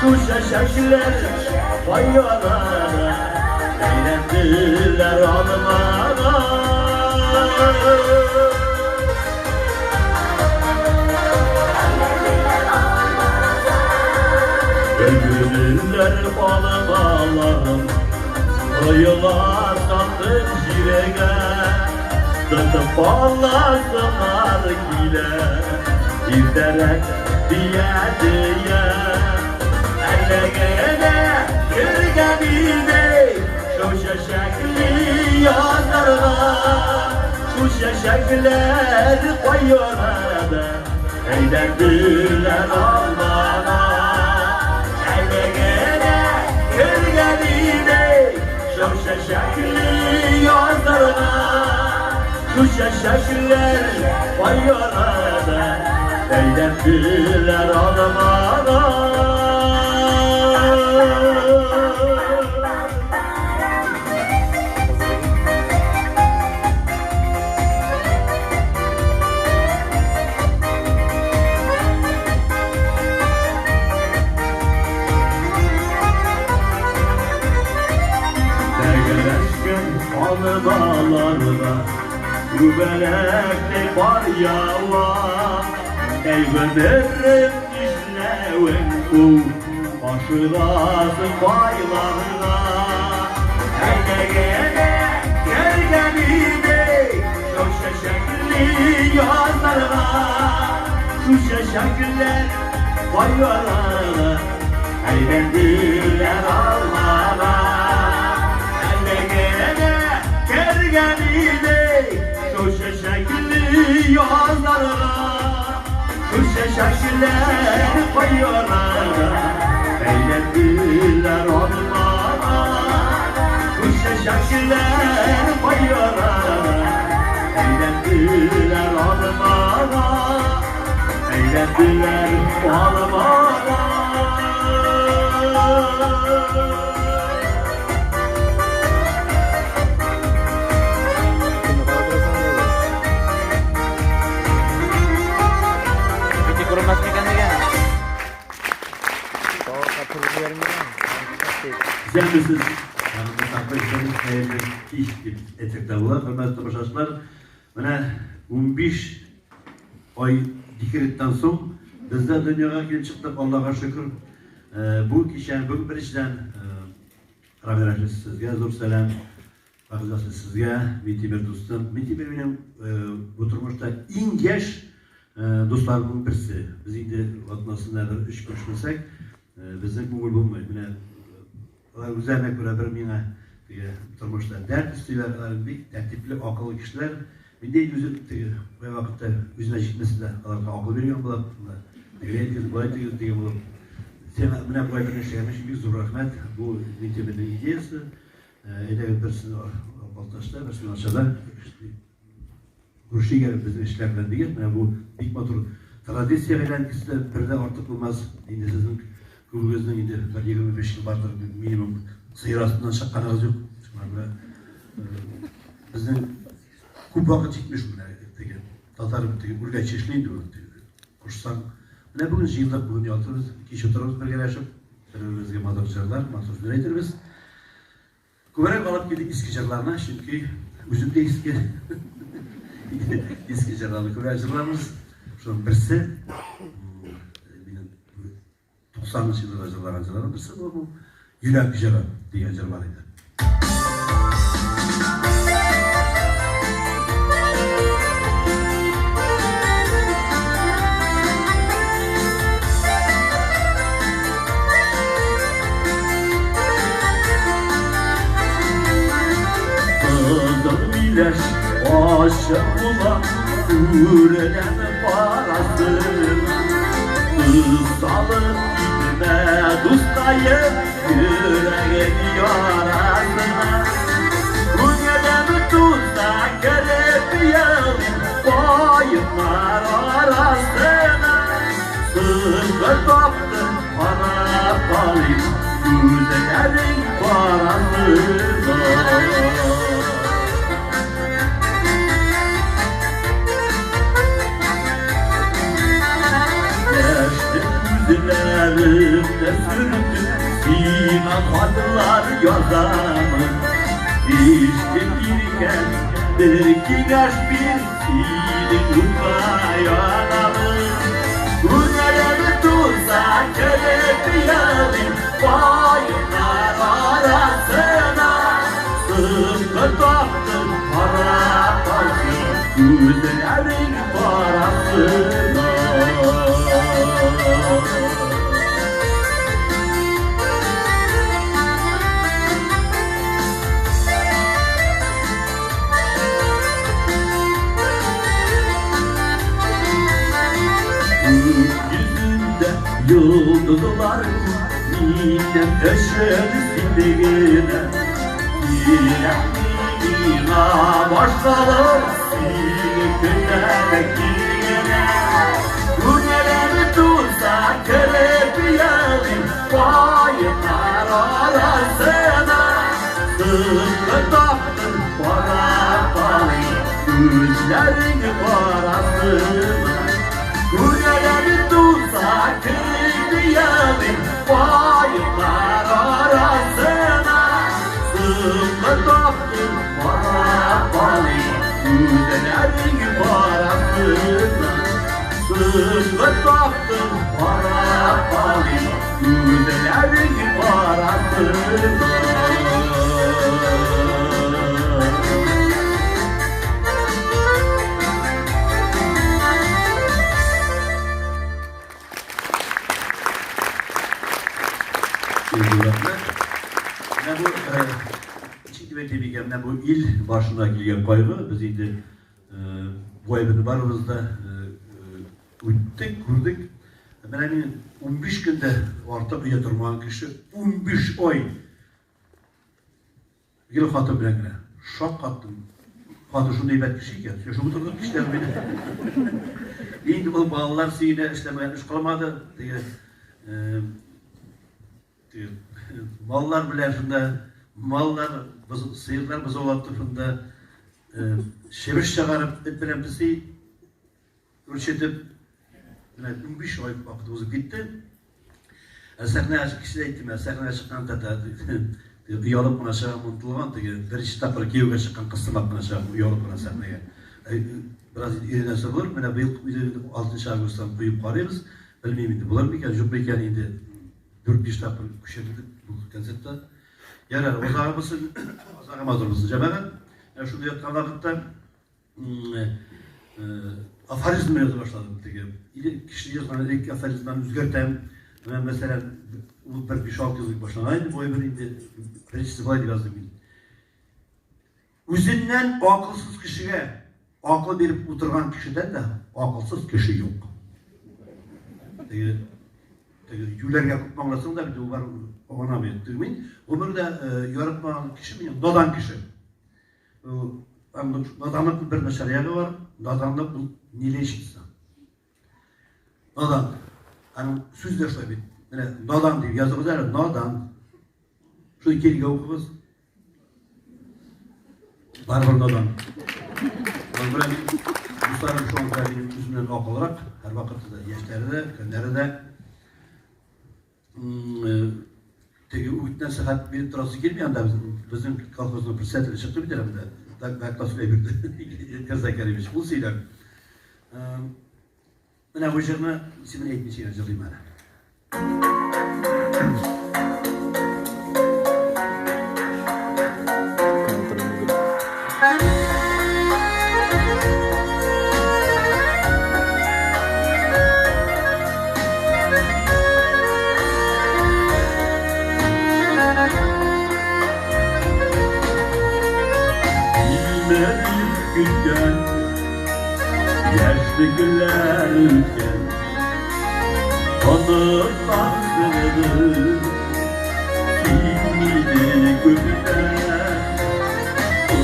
şu şaşaklar vay anana, eğlendiler almana. Öldürdüler almalarım, koyular sattık jirege, tutup bağlasınlar gile, izlerek diye diye. Ellegene kırganide, şu şaşaklı yazlarına, şu şaşaklar koyular da, eğlendiler almana. Şu şaşaklı yazlarına, şu şaşaklar vay arada, eğlendiler almana. Almalarına Rübelekte var yava Eyvederim işlevin bu Aşırasın baylarına Eyleyene gergenide Şu şaşaklı yazlarına Şu şaşaklar baylarına Eğlendiler almana. Şu şaşaklı yazlarına, şu şaşaklar koyuyorlar, eğlendiler onlara. Şu şaşaklar koyuyorlar, eğlendiler onlara, eğlendiler onlara. Güzel misiniz? Yanımda takmışsınız, hayırlı iş eteklerler, hürmetli başarılar. Bana 15 ay dikiritten sonra bizler dünyaya gelip çıktık, Allah'a şükür. Bu kişinin bugün birinçiden rahmet sizge, zor selam, bakacağız sizge, Mitiber dostum. Mitiber benim bu turmuşta en geç dostlarımın birisi. Biz şimdi atmasında bir iş görüşmesek, bizden kumul bulmayı. Üzerine göre bir mine turmuşta dert istiyorlar, tertipli, akıllı kişiler. Bir de ve vakitte yüzüne çıkmasıyla akıl veriyor mu? Nereye diyoruz, bu ayet diyor mu? Sen buna bu ayetini şeymiş, bir zor rahmet. Bu Mitiber'in ideyası. Eğer birisini baltaşta, birisini aşağıda. Kurşu gelip bizim işlerden değil. Bu ilk motor tradisiya veren kişiler birde artık olmaz. Şimdi sizin Kıbrıs'ın indi 25 yıl vardır minimum seyir altından şakkanağız yok. Bizden kup vakit çıkmış bunlar. Tatarım buraya çeşliydi o. Koşsan. Ne bugün yılda bugün yaltırız. İki otururuz bir geleşip. Önümüzde motorcular, motorcular eğitirimiz. Kuberek alıp gidip İskişehir'lerine çünkü üzümde İskişehir'lerine kuberecilerimiz şunun birisi 90'lı yıllar acıların birisi bu Yülak Gücera diye acılar idi. Bileş aşık olan ürelen parasın. Salın gitme dostayım yüreğin yarasına. Bu gelen tutsa gelip yıl bayımlar arasına. Sızgır baktım para kalayım güzellerin parasına. Dilerimde sürdüm Sinan hatılar yazamın İşte birken belki yaş bir silin ukayanamın Günlerimi tutsa kelep yalim Bayınlar arasına Sıkı taktım para taşı Güzellerin parasına Yüzünde yıldızlar Minem eşeğini yine Yine başladı Silip yine Günlerimi tutsa kelep yalim Bayınlar arasına Sıkı taktım para parayı Gözlerin parasına Günlerimi tutsa kelep yalim Bayınlar arasına Sıkı taktım para parayı Gözlerin parasına Sıkı taktım para parayı Gözlerin parasına Ben bu içinki ve tebrik bu il başına gelgen kaygı biz indi bu evini barımızda üttik, kurduk. Ben emin 15 günde orta bir yatırmağın kişi 15 oy yıl katı bilen gene. Şok kattım. Katı şunu heybet kişiyken. Şu oturduk kişiler beni. İndi bu bağlılar siyine işlemeye iş kılamadı. Mallar bilen şunda, mallar, sıyırlar bize olattı şunda şeviş çağırıp bilen bizi ölçedip 15 ay vaktimiz bitti. Sahneye açık kişi de ettim. Sahneye çıkan da uyalıp bana aşağı mutluğun bir iş tapır kiyuga çıkan kısmak bana aşağı uyalıp bana sahneye. Biraz irine sorulur. Bana bu yıl 6. Ağustos'tan kuyup karayız. Bilmeyeyim indi. Bular mı ki? Jübreyken indi. 4-5 tapır kuşetildik bu konseptte. Yani ozağımızın, ozağımızın cemaat. Şunu yatkan vakitte afarizmle yazı başladım. İlk kişi yazılan ilk afarizmden üzgertem. Ben mesela bu bir şarkı yazıp başlanaydı. Bu evin indi bir istifade yazdım. Üzünden akılsız kişiye akıl verip oturgan kişiden de akılsız kişi yok. Yülerge kutmanlasın da bir de var ona belirttiğimin. Ömürde yaratmayan kişi mi? Nadan kişi. Nadanlık bir meşaliyeli var. Nadanlık bu nileşirse. Nadan. Hani sözler şöyle bir. Nadan diye yazımız var. Nadan. Şu ikili okumuz. Var nadan. Böyle Rusların şu an benim yüzümden ok olarak her vakitte de yaşları da, günleri de teki uyuttan sıhhat bir tırası girmeyen de bizim kalkımızın fırsatıyla çıktı bir tarafında. Ben klasıyla bir kazaklarıymış. Bu şeyler. Ben bu jırını isimini etmiş yine jırlıyım bana. Yaşlı günlerken anılar sınırı kimliği gömülen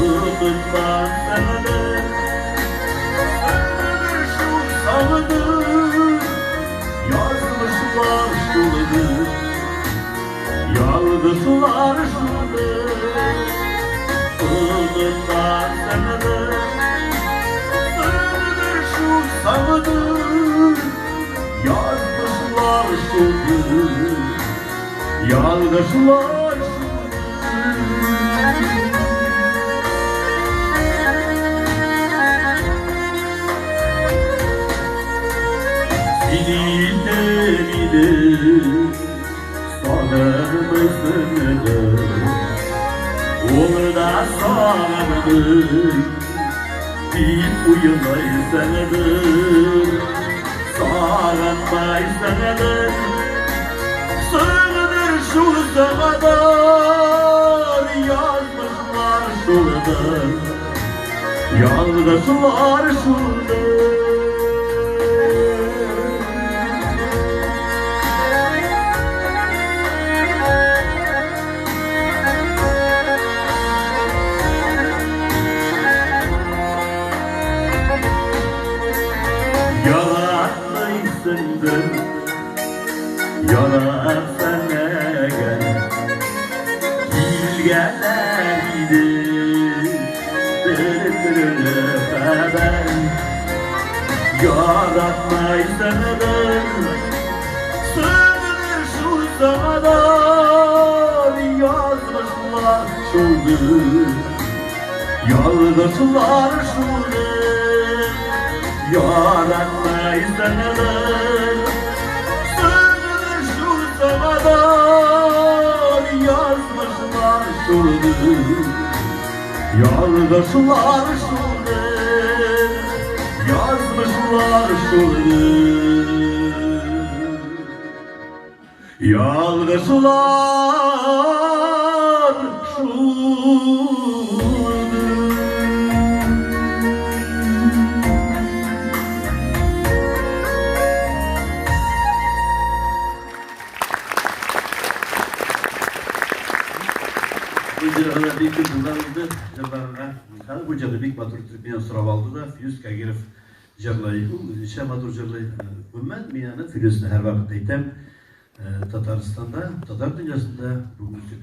unutmaz sınırı ömür şu salını yazmışlar şunu yalgızlar şunu unutmaz sınırı Sağdır, yazmışlar şunu, Yaldaşlar Seninle bile sanırmışsın Onu da sanırdık Bir uyumaysanıdır Sağınmaysanıdır Sığınır şu kadar Yazmışlar şurada Yaldaşlar şurada Yaratmışsındır Yarat sana gel Bilgelerdi ben Yaratmışsındır Sığınır şu zamanlar Yazmışlar şurada Yaldaşlar şurada Yaratmaysanıdır Sığınır şu zamanlar Yazmışlar şurada Yaldaşlar şurada Yazmışlar şurada Yaldaşlar şurada Hoca'da bir kızlardı, Jabbar'a, Hoca'da bir Batur Türkmen'e sorup aldı da Füyüz Kagirov jarlayı, işe Batur jarlayı, ben miyana Füyüz'ünü her vakit deytem, Tataristan'da, Tatar dünyasında bu müzik